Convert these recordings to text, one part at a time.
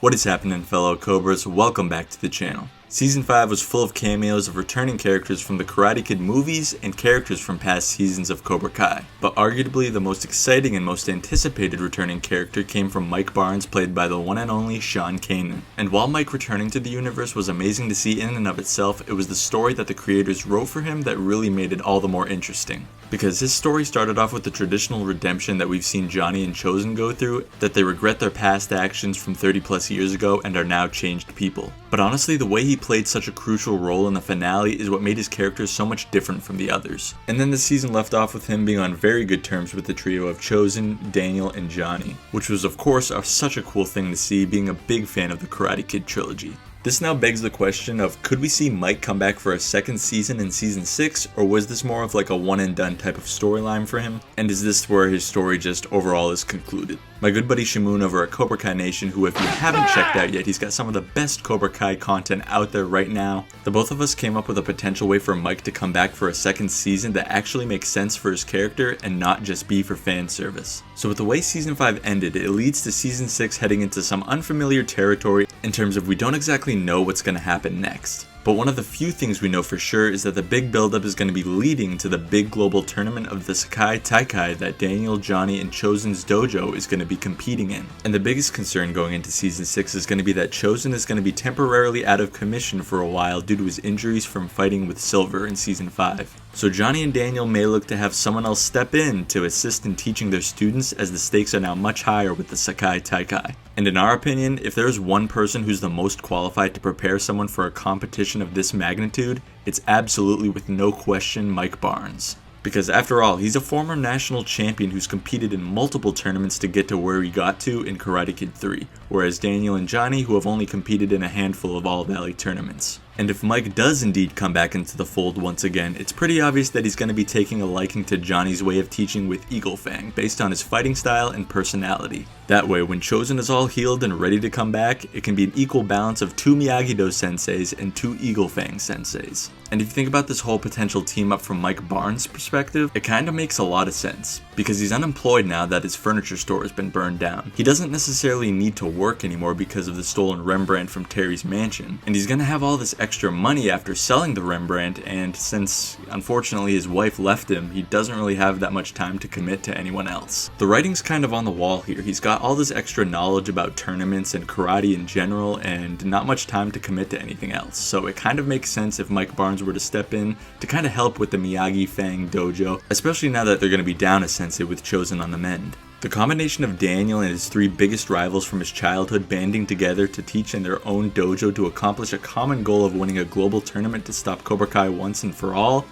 What is happening, fellow Cobras? Welcome back to the channel. Season 5 was full of cameos of returning characters from the Karate Kid movies and characters from past seasons of Cobra Kai. But arguably the most exciting and most anticipated returning character came from Mike Barnes, played by the one and only Sean Kanan. And while Mike returning to the universe was amazing to see in and of itself, it was the story that the creators wrote for him that really made it all the more interesting. Because his story started off with the traditional redemption that we've seen Johnny and Chozen go through, that they regret their past actions from 30 plus years ago and are now changed people. But honestly, the way he played such a crucial role in the finale is what made his character so much different from the others. And then the season left off with him being on very good terms with the trio of Chozen, Daniel, and Johnny, which was of course such a cool thing to see, being a big fan of the Karate Kid trilogy. This now begs the question of, could we see Mike come back for a second season in season 6, or was this more of like a one and done type of storyline for him? And is this where his story just overall is concluded? My good buddy Shamoon over at Cobra Kai Nation, who if you haven't checked out yet, he's got some of the best Cobra Kai content out there right now. The both of us came up with a potential way for Mike to come back for a second season that actually makes sense for his character and not just be for fan service. So with the way season 5 ended, it leads to season 6 heading into some unfamiliar territory in terms of we don't exactly know what's going to happen next. But one of the few things we know for sure is that the big buildup is going to be leading to the big global tournament of the Sekai Taikai that Daniel, Johnny, and Chozen's dojo is going to be competing in. And the biggest concern going into season 6 is going to be that Chozen is going to be temporarily out of commission for a while due to his injuries from fighting with Silver in season 5. So Johnny and Daniel may look to have someone else step in to assist in teaching their students, as the stakes are now much higher with the Sekai Taikai. And in our opinion, if there is one person who's the most qualified to prepare someone for a competition of this magnitude, it's absolutely with no question Mike Barnes. Because after all, he's a former national champion who's competed in multiple tournaments to get to where he got to in Karate Kid 3, whereas Daniel and Johnny, who have only competed in a handful of All Valley tournaments. And if Mike does indeed come back into the fold once again, it's pretty obvious that he's going to be taking a liking to Johnny's way of teaching with Eagle Fang, based on his fighting style and personality. That way, when Chozen is all healed and ready to come back, it can be an equal balance of 2 Miyagi-Do senseis and 2 Eagle Fang senseis. And if you think about this whole potential team up from Mike Barnes' perspective, it kinda makes a lot of sense. Because he's unemployed now that his furniture store has been burned down. He doesn't necessarily need to work anymore because of the stolen Rembrandt from Terry's mansion. And he's gonna have all this extra money after selling the Rembrandt, and since unfortunately his wife left him, he doesn't really have that much time to commit to anyone else. The writing's kind of on the wall here. He's got all this extra knowledge about tournaments and karate in general, and not much time to commit to anything else. So it kind of makes sense if Mike Barnes were to step in to kind of help with the Miyagi Fang dojo, especially now that they're going to be down a sensei with Chozen on the mend. The combination of Daniel and his 3 biggest rivals from his childhood banding together to teach in their own dojo to accomplish a common goal of winning a global tournament to stop Cobra Kai once and for all.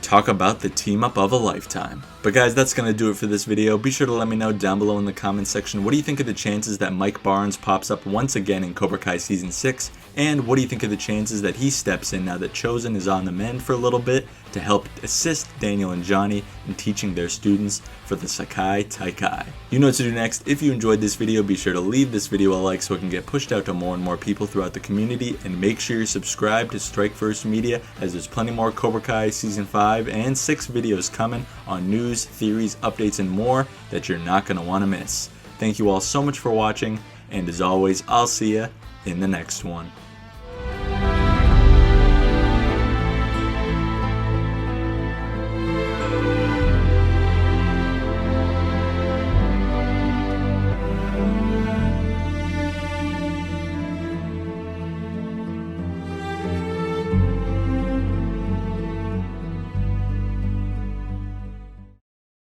Talk about the team up of a lifetime. But guys, that's going to do it for this video. Be sure to let me know down below in the comments section, what do you think of the chances that Mike Barnes pops up once again in Cobra Kai Season 6? And what do you think of the chances that he steps in now that Chozen is on the mend for a little bit to help assist Daniel and Johnny in teaching their students for the Sekai Taikai? You know what to do next. If you enjoyed this video, be sure to leave this video a like so it can get pushed out to more and more people throughout the community, and make sure you're subscribed to Strike First Media, as there's plenty more Cobra Kai Season 5 and 6 videos coming on news, theories, updates, and more that you're not going to want to miss. Thank you all so much for watching, and as always, I'll see ya in the next one.